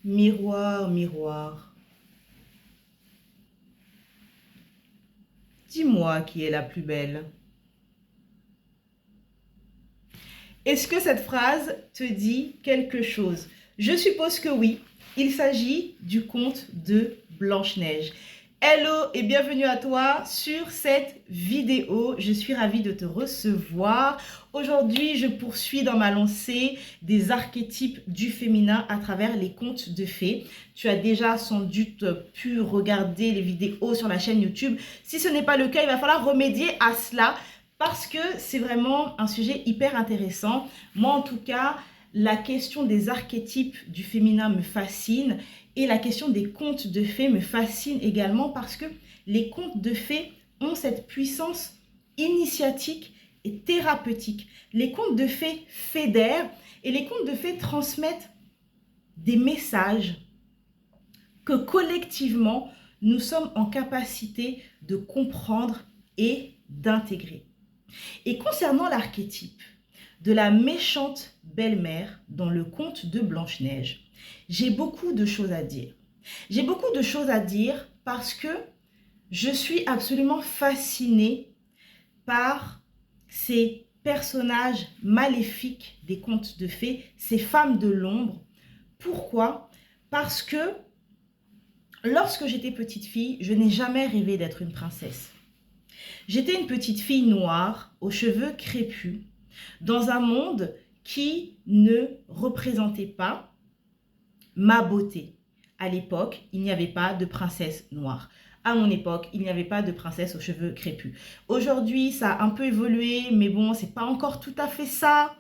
Miroir, miroir, dis-moi qui est la plus belle. Est-ce que cette phrase te dit quelque chose? Je suppose que oui. Il s'agit du conte de Blanche-Neige. Hello et bienvenue à toi sur cette vidéo. Je suis ravie de te recevoir. Aujourd'hui, je poursuis dans ma lancée des archétypes du féminin à travers les contes de fées. Tu as déjà sans doute pu regarder les vidéos sur la chaîne YouTube. Si ce n'est pas le cas, il va falloir remédier à cela parce que c'est vraiment un sujet hyper intéressant. Moi, en tout cas, la question des archétypes du féminin me fascine et la question des contes de fées me fascine également parce que les contes de fées ont cette puissance initiatique et thérapeutique. Les contes de fées fédèrent et les contes de fées transmettent des messages que collectivement, nous sommes en capacité de comprendre et d'intégrer. Et concernant l'archétype de la méchante belle-mère dans le conte de Blanche-Neige, j'ai beaucoup de choses à dire. J'ai beaucoup de choses à dire parce que je suis absolument fascinée par ces personnages maléfiques des contes de fées, ces femmes de l'ombre. Pourquoi? Parce que lorsque j'étais petite fille, je n'ai jamais rêvé d'être une princesse. J'étais une petite fille noire, aux cheveux crépus, dans un monde qui ne représentait pas ma beauté. À l'époque, il n'y avait pas de princesse noire. À mon époque, il n'y avait pas de princesse aux cheveux crépus. Aujourd'hui, ça a un peu évolué, mais bon, c'est pas encore tout à fait ça.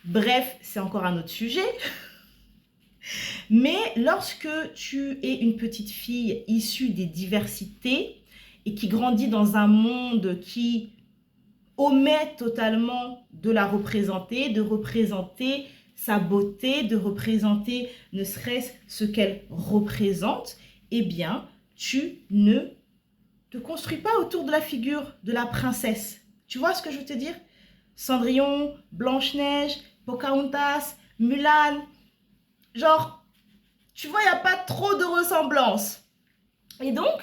Bref, c'est encore un autre sujet. Mais lorsque tu es une petite fille issue des diversités et qui grandit dans un monde qui omet totalement de la représenter, de représenter sa beauté, de représenter ne serait-ce ce qu'elle représente, eh bien, tu ne te construis pas autour de la figure de la princesse. Tu vois ce que je veux te dire? Cendrillon, Blanche-Neige, Pocahontas, Mulan, genre, tu vois, il n'y a pas trop de ressemblance. Et donc,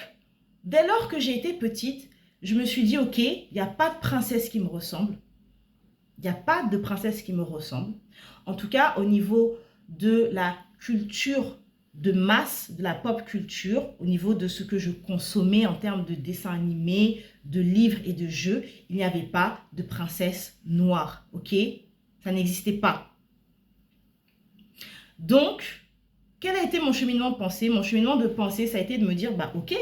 dès lors que j'ai été petite, je me suis dit, ok, il n'y a pas de princesse qui me ressemble. Il n'y a pas de princesse qui me ressemble. En tout cas, au niveau de la culture de masse, de la pop culture, au niveau de ce que je consommais en termes de dessins animés, de livres et de jeux, il n'y avait pas de princesse noire, ok? Ça n'existait pas. Donc, quel a été mon cheminement de pensée? Mon cheminement de pensée, ça a été de me dire, bah ok,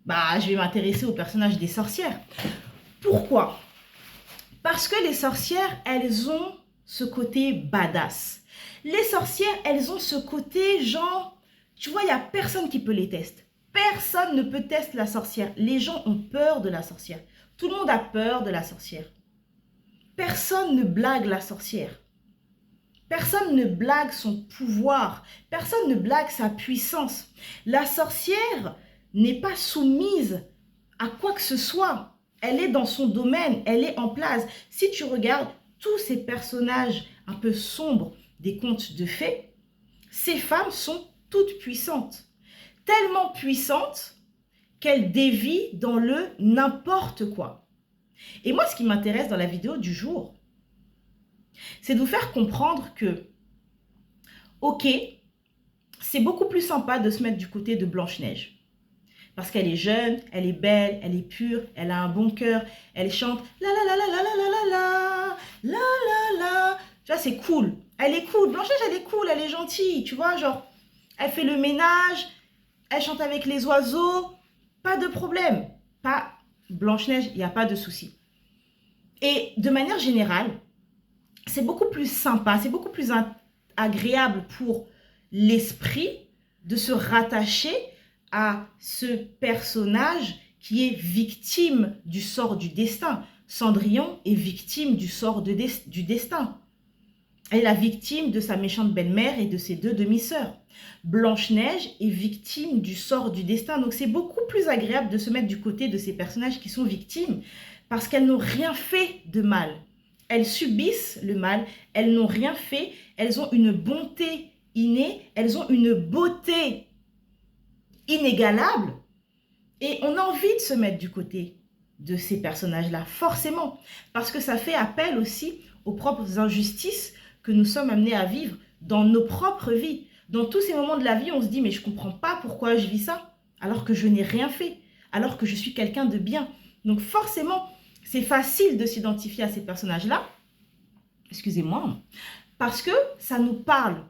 bah je vais m'intéresser aux personnages des sorcières. Pourquoi? Parce que les sorcières, elles ont ce côté badass. Les sorcières, elles ont ce côté genre, tu vois, il n'y a personne qui peut les tester. Personne ne peut tester la sorcière. Les gens ont peur de la sorcière. Tout le monde a peur de la sorcière. Personne ne blague la sorcière. Personne ne blague son pouvoir. Personne ne blague sa puissance. La sorcière n'est pas soumise à quoi que ce soit. Elle est dans son domaine, elle est en place. Si tu regardes tous ces personnages un peu sombres des contes de fées, ces femmes sont toutes puissantes. Tellement puissantes qu'elles dévient dans le n'importe quoi. Et moi, ce qui m'intéresse dans la vidéo du jour, c'est de vous faire comprendre que, ok, c'est beaucoup plus sympa de se mettre du côté de Blanche-Neige. Parce qu'elle est jeune, elle est belle, elle est pure, elle a un bon cœur, elle chante la la la la la la la la la la la. Tu vois, c'est cool. Elle est cool. Blanche-Neige, elle est cool, elle est gentille. Tu vois, genre, elle fait le ménage, elle chante avec les oiseaux. Pas de problème. Pas Blanche-Neige, il n'y a pas de souci. Et de manière générale, c'est beaucoup plus sympa, c'est beaucoup plus agréable pour l'esprit de se rattacher à ce personnage qui est victime du sort du destin. Cendrillon est victime du sort du destin. Elle est la victime de sa méchante belle-mère et de ses deux demi-sœurs. Blanche-Neige est victime du sort du destin. Donc c'est beaucoup plus agréable de se mettre du côté de ces personnages qui sont victimes parce qu'elles n'ont rien fait de mal. Elles subissent le mal, elles n'ont rien fait, elles ont une bonté innées, elles ont une beauté inégalable et on a envie de se mettre du côté de ces personnages-là, forcément, parce que ça fait appel aussi aux propres injustices que nous sommes amenés à vivre dans nos propres vies. Dans tous ces moments de la vie, on se dit, mais je ne comprends pas pourquoi je vis ça, alors que je n'ai rien fait, alors que je suis quelqu'un de bien. Donc forcément, c'est facile de s'identifier à ces personnages-là, excusez-moi, parce que ça nous parle.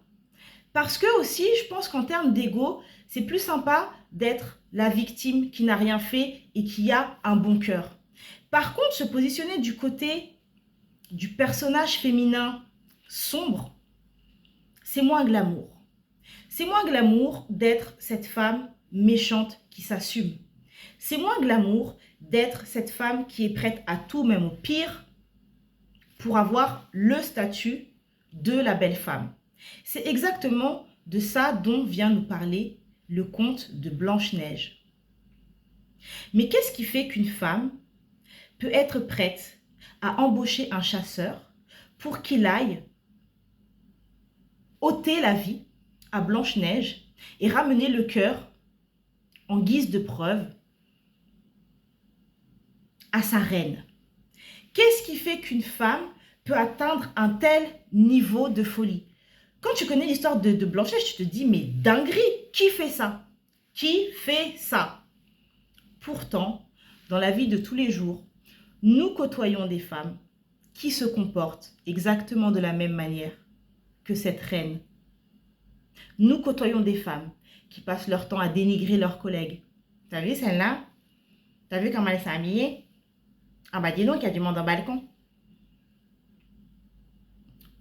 Parce que aussi, je pense qu'en termes d'ego, c'est plus sympa d'être la victime qui n'a rien fait et qui a un bon cœur. Par contre, se positionner du côté du personnage féminin sombre, c'est moins glamour. C'est moins glamour d'être cette femme méchante qui s'assume. C'est moins glamour d'être cette femme qui est prête à tout, même au pire, pour avoir le statut de la belle femme. C'est exactement de ça dont vient nous parler le conte de Blanche-Neige. Mais qu'est-ce qui fait qu'une femme peut être prête à embaucher un chasseur pour qu'il aille ôter la vie à Blanche-Neige et ramener le cœur en guise de preuve à sa reine? Qu'est-ce qui fait qu'une femme peut atteindre un tel niveau de folie? Quand tu connais l'histoire de Blanche-Neige, tu te dis, mais dinguerie, qui fait ça? Qui fait ça? Pourtant, dans la vie de tous les jours, nous côtoyons des femmes qui se comportent exactement de la même manière que cette reine. Nous côtoyons des femmes qui passent leur temps à dénigrer leurs collègues. T'as vu celle-là? T'as vu comment elle s'est habillée? Ah bah dis donc, il y a du monde en balcon.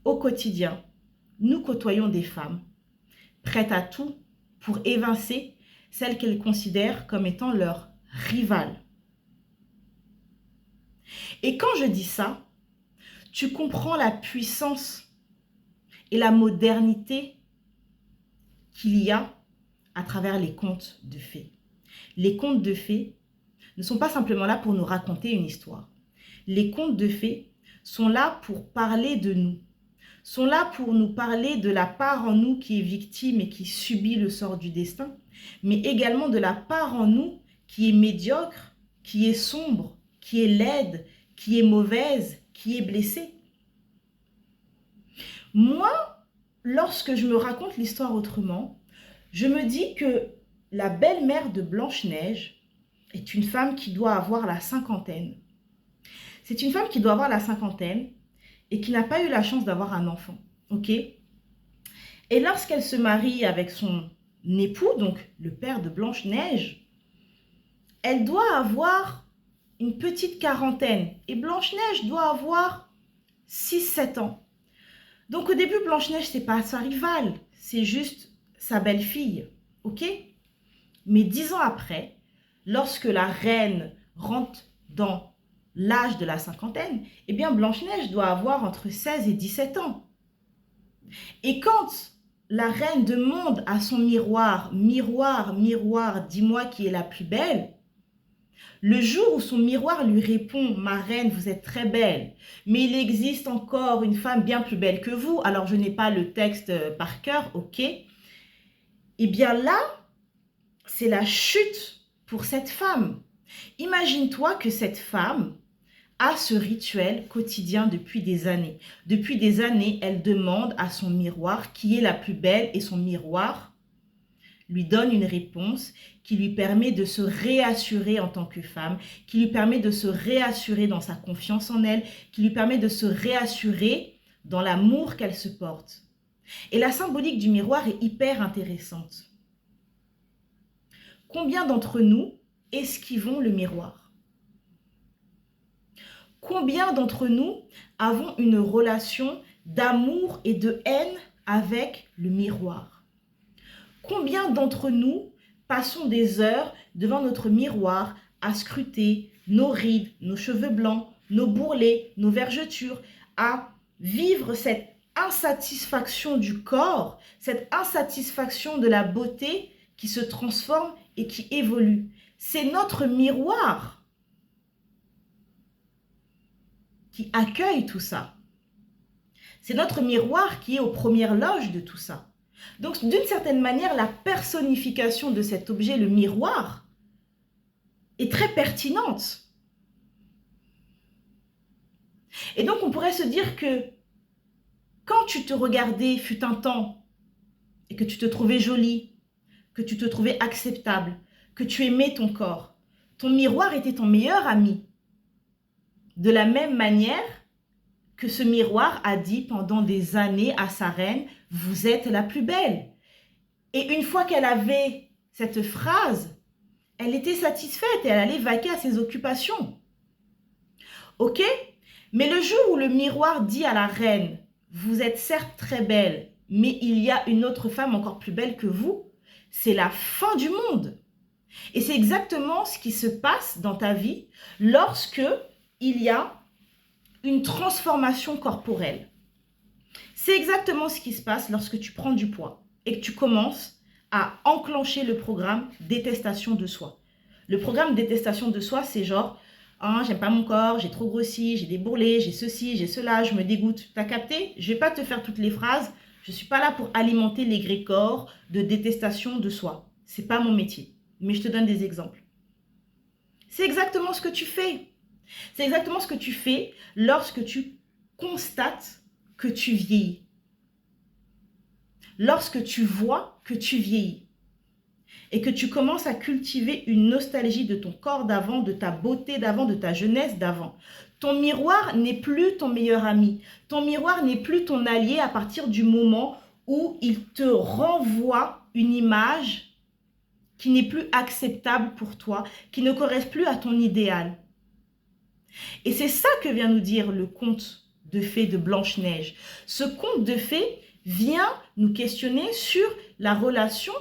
Au quotidien, nous côtoyons des femmes prêtes à tout pour évincer celles qu'elles considèrent comme étant leurs rivales. Et quand je dis ça, tu comprends la puissance et la modernité qu'il y a à travers les contes de fées. Les contes de fées ne sont pas simplement là pour nous raconter une histoire. Les contes de fées sont là pour parler de nous, sont là pour nous parler de la part en nous qui est victime et qui subit le sort du destin, mais également de la part en nous qui est médiocre, qui est sombre, qui est laide, qui est mauvaise, qui est blessée. Moi, lorsque je me raconte l'histoire autrement, je me dis que la belle-mère de Blanche-Neige est une femme qui doit avoir la cinquantaine. C'est une femme qui doit avoir la cinquantaine et qui n'a pas eu la chance d'avoir un enfant, ok? Et lorsqu'elle se marie avec son époux, donc le père de Blanche-Neige, elle doit avoir une petite quarantaine. Et Blanche-Neige doit avoir 6-7 ans. Donc au début, Blanche-Neige, c'est pas sa rivale, c'est juste sa belle-fille, ok? Mais 10 ans après, lorsque la reine rentre dans l'âge de la cinquantaine, eh bien Blanche-Neige doit avoir entre 16 et 17 ans. Et quand la reine demande à son miroir, miroir, miroir, dis-moi qui est la plus belle, le jour où son miroir lui répond, ma reine, vous êtes très belle, mais il existe encore une femme bien plus belle que vous, alors je n'ai pas le texte par cœur, ok? Eh bien là, c'est la chute pour cette femme. Imagine-toi que cette femme a ce rituel quotidien depuis des années. Depuis des années, elle demande à son miroir qui est la plus belle et son miroir lui donne une réponse qui lui permet de se réassurer en tant que femme, qui lui permet de se réassurer dans sa confiance en elle, qui lui permet de se réassurer dans l'amour qu'elle se porte. Et la symbolique du miroir est hyper intéressante. Combien d'entre nous esquivons le miroir? Combien d'entre nous avons une relation d'amour et de haine avec le miroir? Combien d'entre nous passons des heures devant notre miroir à scruter nos rides, nos cheveux blancs, nos bourrelets, nos vergetures, à vivre cette insatisfaction du corps, cette insatisfaction de la beauté qui se transforme et qui évolue? C'est notre miroir qui accueille tout ça. C'est notre miroir qui est aux premières loges de tout ça. Donc, d'une certaine manière, la personnification de cet objet, le miroir, est très pertinente. Et donc, on pourrait se dire que quand tu te regardais fut un temps et que tu te trouvais jolie, que tu te trouvais acceptable, que tu aimais ton corps, ton miroir était ton meilleur ami. De la même manière que ce miroir a dit pendant des années à sa reine, « Vous êtes la plus belle ». Et une fois qu'elle avait cette phrase, elle était satisfaite et elle allait vaquer à ses occupations. Ok? Mais le jour où le miroir dit à la reine, « Vous êtes certes très belle, mais il y a une autre femme encore plus belle que vous », c'est la fin du monde. Et c'est exactement ce qui se passe dans ta vie lorsque il y a une transformation corporelle. C'est exactement ce qui se passe lorsque tu prends du poids et que tu commences à enclencher le programme détestation de soi. Le programme détestation de soi, c'est genre, ah, j'aime pas mon corps, j'ai trop grossi, j'ai des bourrelets, j'ai ceci, j'ai cela, je me dégoûte. T'as capté? Je vais pas te faire toutes les phrases. Je suis pas là pour alimenter l'égrégore de détestation de soi. C'est pas mon métier. Mais je te donne des exemples. C'est exactement ce que tu fais. C'est exactement ce que tu fais lorsque tu constates que tu vieillis. Lorsque tu vois que tu vieillis. Et que tu commences à cultiver une nostalgie de ton corps d'avant, de ta beauté d'avant, de ta jeunesse d'avant. Ton miroir n'est plus ton meilleur ami. Ton miroir n'est plus ton allié à partir du moment où il te renvoie une image qui n'est plus acceptable pour toi, qui ne correspond plus à ton idéal. Et c'est ça que vient nous dire le conte de fées de Blanche-Neige. Ce conte de fées vient nous questionner sur la relation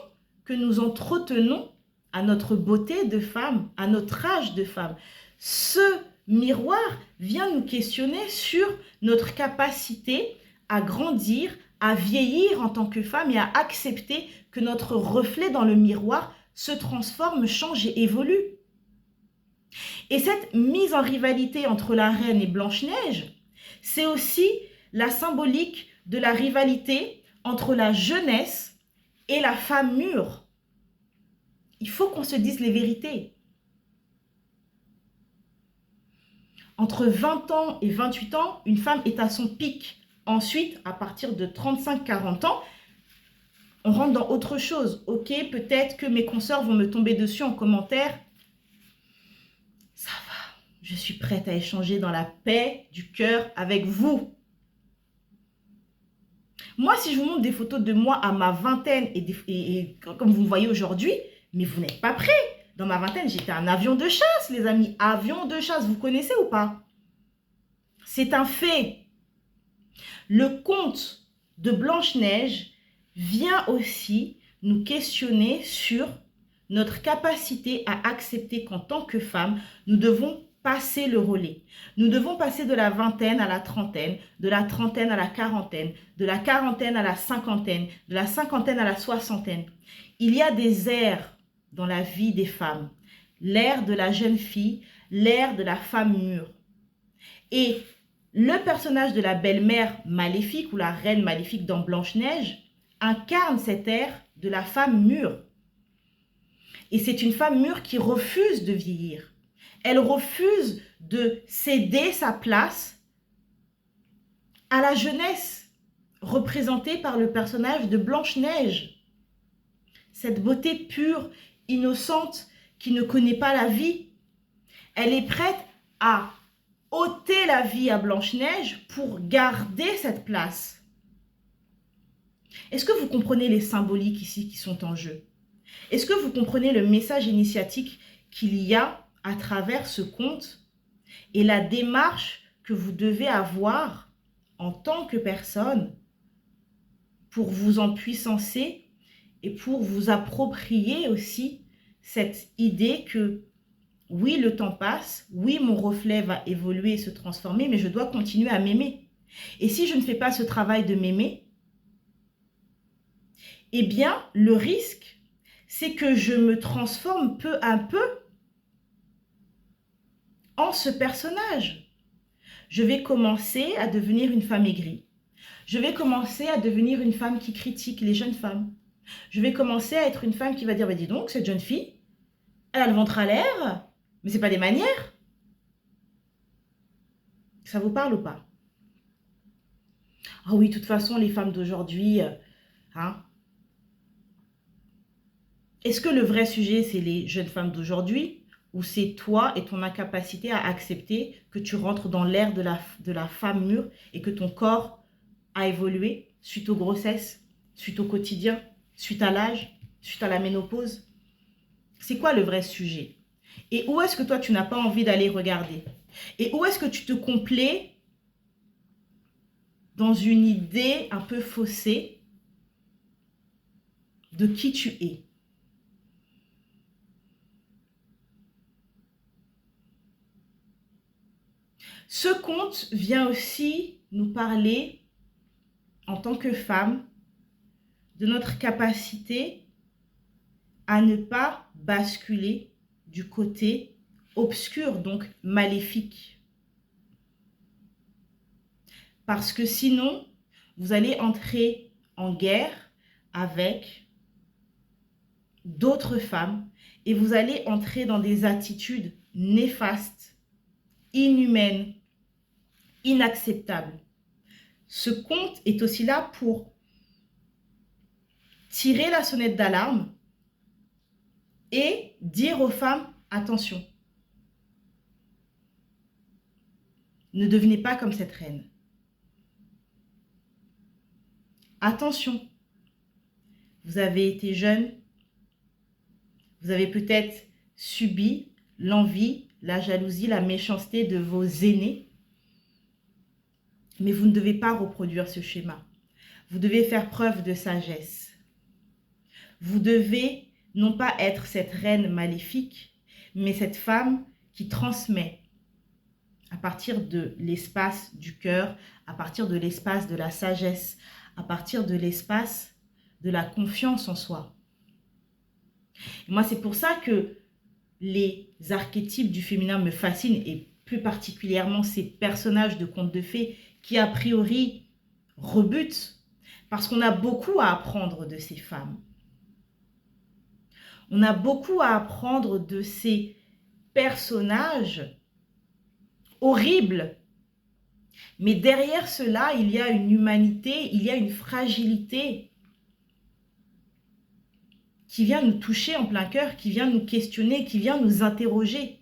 que nous entretenons à notre beauté de femme, à notre âge de femme. Ce miroir vient nous questionner sur notre capacité à grandir, à vieillir en tant que femme et à accepter que notre reflet dans le miroir se transforme, change et évolue. Et cette mise en rivalité entre la reine et Blanche-Neige, c'est aussi la symbolique de la rivalité entre la jeunesse et la femme mûre. Il faut qu'on se dise les vérités. Entre 20 ans et 28 ans, une femme est à son pic. Ensuite, à partir de 35-40 ans, on rentre dans autre chose. Ok, peut-être que mes consoeurs vont me tomber dessus en commentaire. Ça va, je suis prête à échanger dans la paix du cœur avec vous. Moi, si je vous montre des photos de moi à ma vingtaine et comme vous me voyez aujourd'hui, mais vous n'êtes pas prêts. Dans ma vingtaine, j'étais un avion de chasse, les amis. Avion de chasse, vous connaissez ou pas? C'est un fait. Le conte de Blanche-Neige vient aussi nous questionner sur notre capacité à accepter qu'en tant que femme, nous devons passer le relais. Nous devons passer de la vingtaine à la trentaine, de la trentaine à la quarantaine, de la quarantaine à la cinquantaine, de la cinquantaine à la soixantaine. Il y a des ères dans la vie des femmes. L'ère de la jeune fille, l'ère de la femme mûre. Et le personnage de la belle-mère maléfique ou la reine maléfique dans Blanche-Neige incarne cette ère de la femme mûre. Et c'est une femme mûre qui refuse de vieillir. Elle refuse de céder sa place à la jeunesse représentée par le personnage de Blanche-Neige. Cette beauté pure, innocente, qui ne connaît pas la vie. Elle est prête à ôter la vie à Blanche-Neige pour garder cette place. Est-ce que vous comprenez les symboliques ici qui sont en jeu? Est-ce que vous comprenez le message initiatique qu'il y a à travers ce conte et la démarche que vous devez avoir en tant que personne pour vous empuissancer et pour vous approprier aussi cette idée que oui, le temps passe, oui, mon reflet va évoluer et se transformer, mais je dois continuer à m'aimer. Et si je ne fais pas ce travail de m'aimer, eh bien, le risque, c'est que je me transforme peu à peu en ce personnage. Je vais commencer à devenir une femme aigrie. Je vais commencer à devenir une femme qui critique les jeunes femmes. Je vais commencer à être une femme qui va dire, bah, dis donc, cette jeune fille, elle a le ventre à l'air, mais c'est pas des manières. Ça vous parle ou pas? Ah oui, de toute façon, les femmes d'aujourd'hui, hein. Est-ce que le vrai sujet, c'est les jeunes femmes d'aujourd'hui ou c'est toi et ton incapacité à accepter que tu rentres dans l'ère de la femme mûre et que ton corps a évolué suite aux grossesses, suite au quotidien, suite à l'âge, suite à la ménopause? C'est quoi le vrai sujet? Et où est-ce que toi, tu n'as pas envie d'aller regarder? Et où est-ce que tu te complais dans une idée un peu faussée de qui tu es? Ce conte vient aussi nous parler, en tant que femme, de notre capacité à ne pas basculer du côté obscur, donc maléfique. Parce que sinon, vous allez entrer en guerre avec d'autres femmes et vous allez entrer dans des attitudes néfastes, inhumaines, inacceptables. Ce conte est aussi là pour tirer la sonnette d'alarme et dire aux femmes, attention, ne devenez pas comme cette reine. Attention, vous avez été jeune, vous avez peut-être subi l'envie, la jalousie, la méchanceté de vos aînés, mais vous ne devez pas reproduire ce schéma. Vous devez faire preuve de sagesse. Vous devez non pas être cette reine maléfique, mais cette femme qui transmet à partir de l'espace du cœur, à partir de l'espace de la sagesse, à partir de l'espace de la confiance en soi. Et moi, c'est pour ça que les archétypes du féminin me fascinent, et plus particulièrement ces personnages de contes de fées qui, a priori, rebutent, parce qu'on a beaucoup à apprendre de ces femmes. On a beaucoup à apprendre de ces personnages horribles. Mais derrière cela, il y a une humanité, il y a une fragilité qui vient nous toucher en plein cœur, qui vient nous questionner, qui vient nous interroger.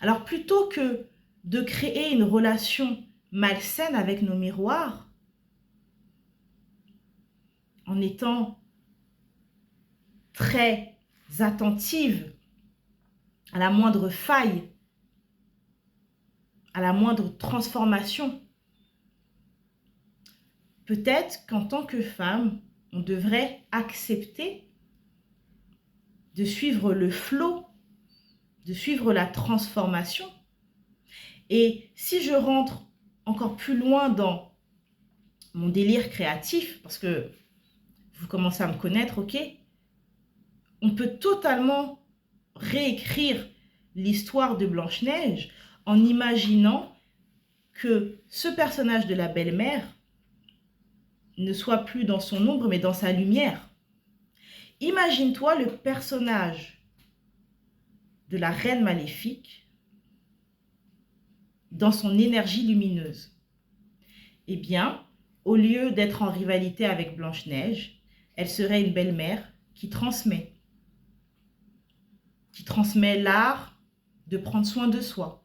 Alors plutôt que de créer une relation malsaine avec nos miroirs, en étant très attentive à la moindre faille, à la moindre transformation, peut-être qu'en tant que femme, on devrait accepter de suivre le flot, de suivre la transformation. Et si je rentre encore plus loin dans mon délire créatif, parce que vous commencez à me connaître, ok? On peut totalement réécrire l'histoire de Blanche-Neige en imaginant que ce personnage de la belle-mère ne soit plus dans son ombre, mais dans sa lumière. Imagine-toi le personnage de la reine maléfique dans son énergie lumineuse. Eh bien, au lieu d'être en rivalité avec Blanche-Neige, elle serait une belle-mère qui transmet l'art de prendre soin de soi,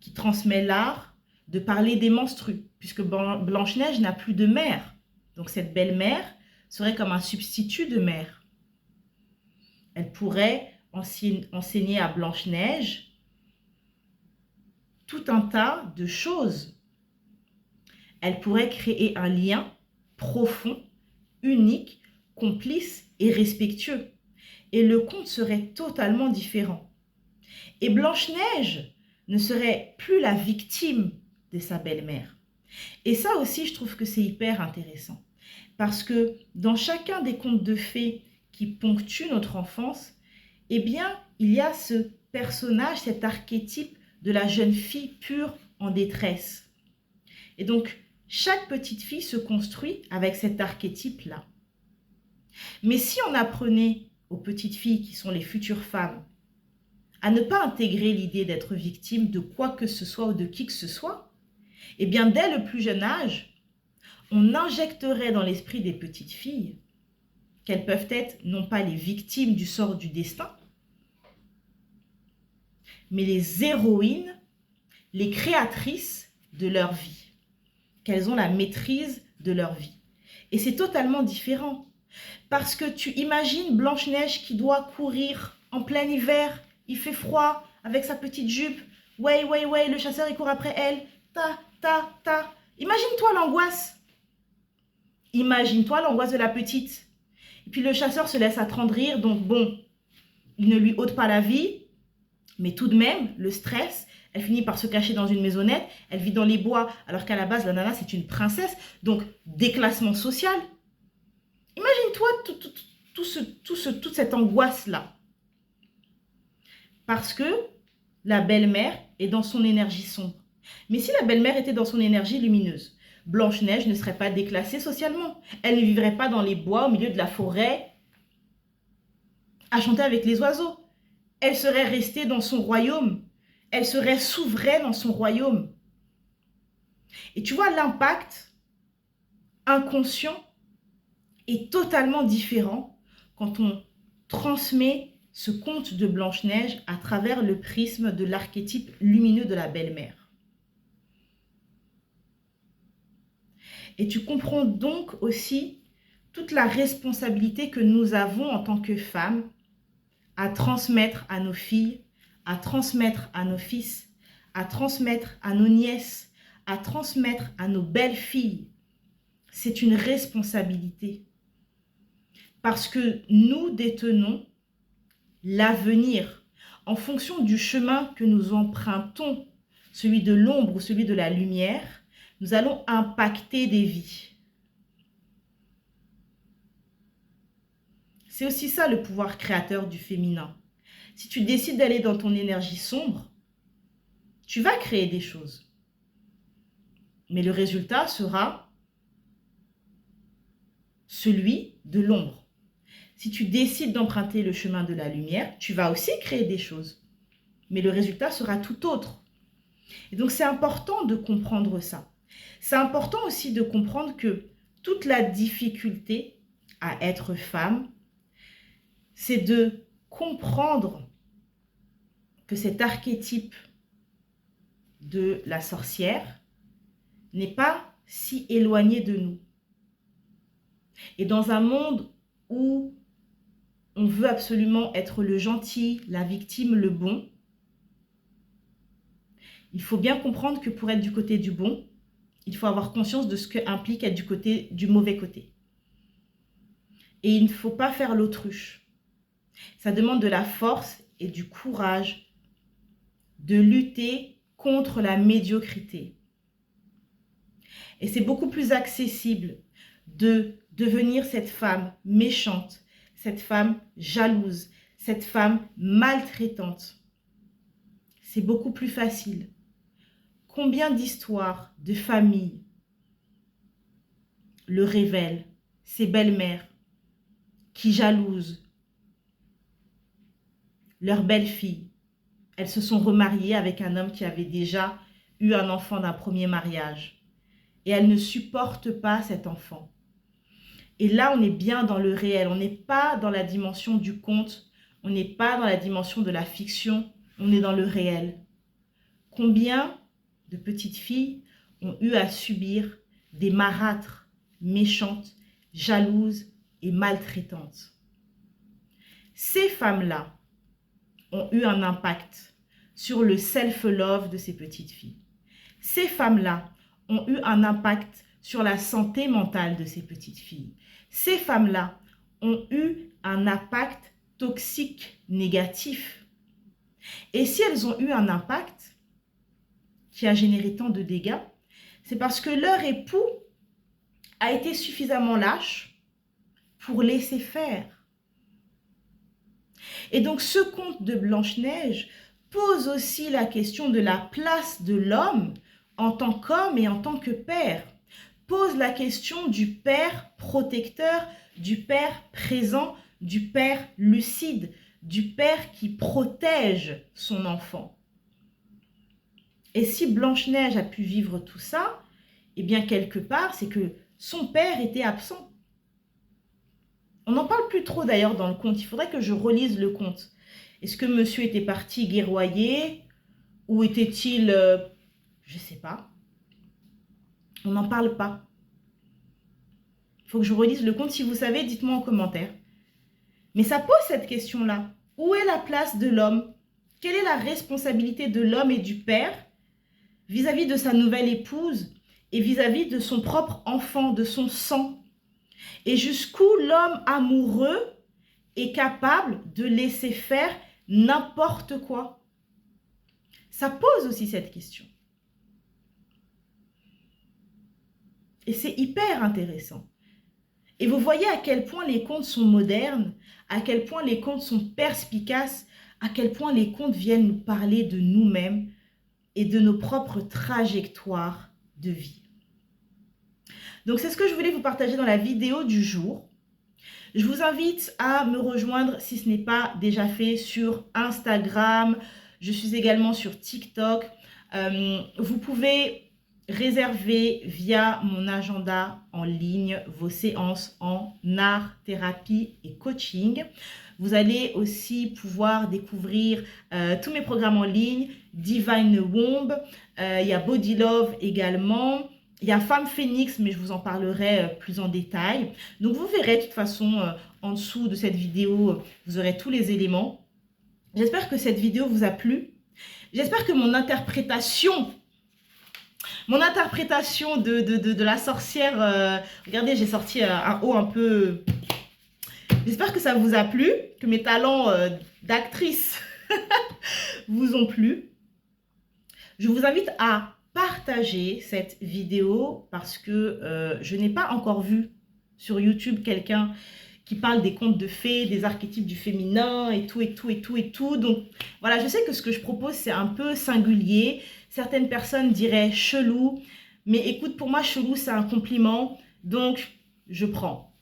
qui transmet l'art de parler des menstrues, puisque Blanche-Neige n'a plus de mère. Donc cette belle-mère serait comme un substitut de mère. Elle pourrait enseigner à Blanche-Neige tout un tas de choses. Elle pourrait créer un lien profond, unique, complice et respectueux. Et le conte serait totalement différent. Et Blanche-Neige ne serait plus la victime de sa belle-mère. Et ça aussi, je trouve que c'est hyper intéressant. Parce que dans chacun des contes de fées qui ponctuent notre enfance, eh bien, il y a ce personnage, cet archétype de la jeune fille pure en détresse. Et donc, chaque petite fille se construit avec cet archétype-là. Mais si on apprenait aux petites filles qui sont les futures femmes à ne pas intégrer l'idée d'être victime de quoi que ce soit ou de qui que ce soit, eh bien, dès le plus jeune âge, on injecterait dans l'esprit des petites filles qu'elles peuvent être non pas les victimes du sort du destin, mais les héroïnes, les créatrices de leur vie, qu'elles ont la maîtrise de leur vie. Et c'est totalement différent. Parce que tu imagines Blanche-Neige qui doit courir en plein hiver, il fait froid, avec sa petite jupe, ouais, le chasseur il court après elle, ta. Imagine-toi l'angoisse. Imagine-toi l'angoisse de la petite. Et puis le chasseur se laisse attendrir, donc bon, il ne lui ôte pas la vie, mais tout de même, le stress, elle finit par se cacher dans une maisonnette, elle vit dans les bois, alors qu'à la base, la nana, c'est une princesse, donc déclassement social. Imagine-toi toute cette angoisse-là. Parce que la belle-mère est dans son énergie sombre. Mais si la belle-mère était dans son énergie lumineuse, Blanche-Neige ne serait pas déclassée socialement. Elle ne vivrait pas dans les bois, au milieu de la forêt, à chanter avec les oiseaux. Elle serait restée dans son royaume. Elle serait souveraine dans son royaume. Et tu vois, l'impact inconscient est totalement différent quand on transmet ce conte de Blanche-Neige à travers le prisme de l'archétype lumineux de la belle-mère. Et tu comprends donc aussi toute la responsabilité que nous avons en tant que femmes à transmettre à nos filles, à transmettre à nos fils, à transmettre à nos nièces, à transmettre à nos belles-filles. C'est une responsabilité. Parce que nous détenons l'avenir en fonction du chemin que nous empruntons, celui de l'ombre ou celui de la lumière, nous allons impacter des vies. C'est aussi ça le pouvoir créateur du féminin. Si tu décides d'aller dans ton énergie sombre, tu vas créer des choses. Mais le résultat sera celui de l'ombre. Si tu décides d'emprunter le chemin de la lumière, tu vas aussi créer des choses. Mais le résultat sera tout autre. Et donc, c'est important de comprendre ça. C'est important aussi de comprendre que toute la difficulté à être femme, c'est de comprendre que cet archétype de la sorcière n'est pas si éloigné de nous. Et dans un monde où on veut absolument être le gentil, la victime, le bon, il faut bien comprendre que pour être du côté du bon, il faut avoir conscience de ce que implique être du mauvais côté. Et il ne faut pas faire l'autruche. Ça demande de la force et du courage de lutter contre la médiocrité. Et c'est beaucoup plus accessible de devenir cette femme méchante, cette femme jalouse, cette femme maltraitante. C'est beaucoup plus facile. Combien d'histoires de familles le révèlent, ces belles-mères qui jalousent leurs belles-filles. Elles se sont remariées avec un homme qui avait déjà eu un enfant d'un premier mariage. Et elles ne supportent pas cet enfant. Et là, on est bien dans le réel. On n'est pas dans la dimension du conte. On n'est pas dans la dimension de la fiction. On est dans le réel. Combien de petites filles ont eu à subir des marâtres méchantes, jalouses et maltraitantes? Ces femmes-là ont eu un impact sur le self-love de ces petites filles. Ces femmes-là ont eu un impact sur la santé mentale de ces petites filles. Ces femmes-là ont eu un impact toxique négatif. Et si elles ont eu un impact qui a généré tant de dégâts, c'est parce que leur époux a été suffisamment lâche pour laisser faire. Et donc ce conte de Blanche-Neige pose aussi la question de la place de l'homme en tant qu'homme et en tant que père. Pose la question du père protecteur, du père présent, du père lucide, du père qui protège son enfant. Et si Blanche-Neige a pu vivre tout ça, eh bien quelque part, c'est que son père était absent. On n'en parle plus trop d'ailleurs dans le conte. Il faudrait que je relise le conte. Est-ce que monsieur était parti guerroyer ou était-il, je ne sais pas. On n'en parle pas. Il faut que je relise le conte. Si vous savez, dites-moi en commentaire. Mais ça pose cette question-là. Où est la place de l'homme? Quelle est la responsabilité de l'homme et du père vis-à-vis de sa nouvelle épouse et vis-à-vis de son propre enfant, de son sang? Et jusqu'où l'homme amoureux est capable de laisser faire n'importe quoi? Ça pose aussi cette question. Et c'est hyper intéressant. Et vous voyez à quel point les contes sont modernes, à quel point les contes sont perspicaces, à quel point les contes viennent nous parler de nous-mêmes et de nos propres trajectoires de vie. Donc c'est ce que je voulais vous partager dans la vidéo du jour. Je vous invite à me rejoindre si ce n'est pas déjà fait sur Instagram. Je suis également sur TikTok. Vous pouvez réserver via mon agenda en ligne vos séances en art, thérapie et coaching. Vous allez aussi pouvoir découvrir tous mes programmes en ligne, Divine Womb, il y a Body Love également. Il y a Femme Phoenix, mais je vous en parlerai plus en détail. Donc, vous verrez de toute façon en dessous de cette vidéo, vous aurez tous les éléments. J'espère que cette vidéo vous a plu. J'espère que mon interprétation de la sorcière, regardez, j'ai sorti un haut un peu... J'espère que ça vous a plu, que mes talents d'actrice vous ont plu. Je vous invite à partager cette vidéo parce que je n'ai pas encore vu sur YouTube quelqu'un qui parle des contes de fées, des archétypes du féminin et tout, et tout, et tout, et tout. Donc voilà, je sais que ce que je propose, c'est un peu singulier. Certaines personnes diraient chelou, mais écoute, pour moi, chelou, c'est un compliment, donc je prends.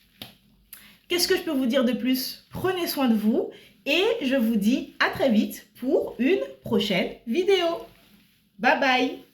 Qu'est-ce que je peux vous dire de plus? Prenez soin de vous et je vous dis à très vite pour une prochaine vidéo. Bye bye!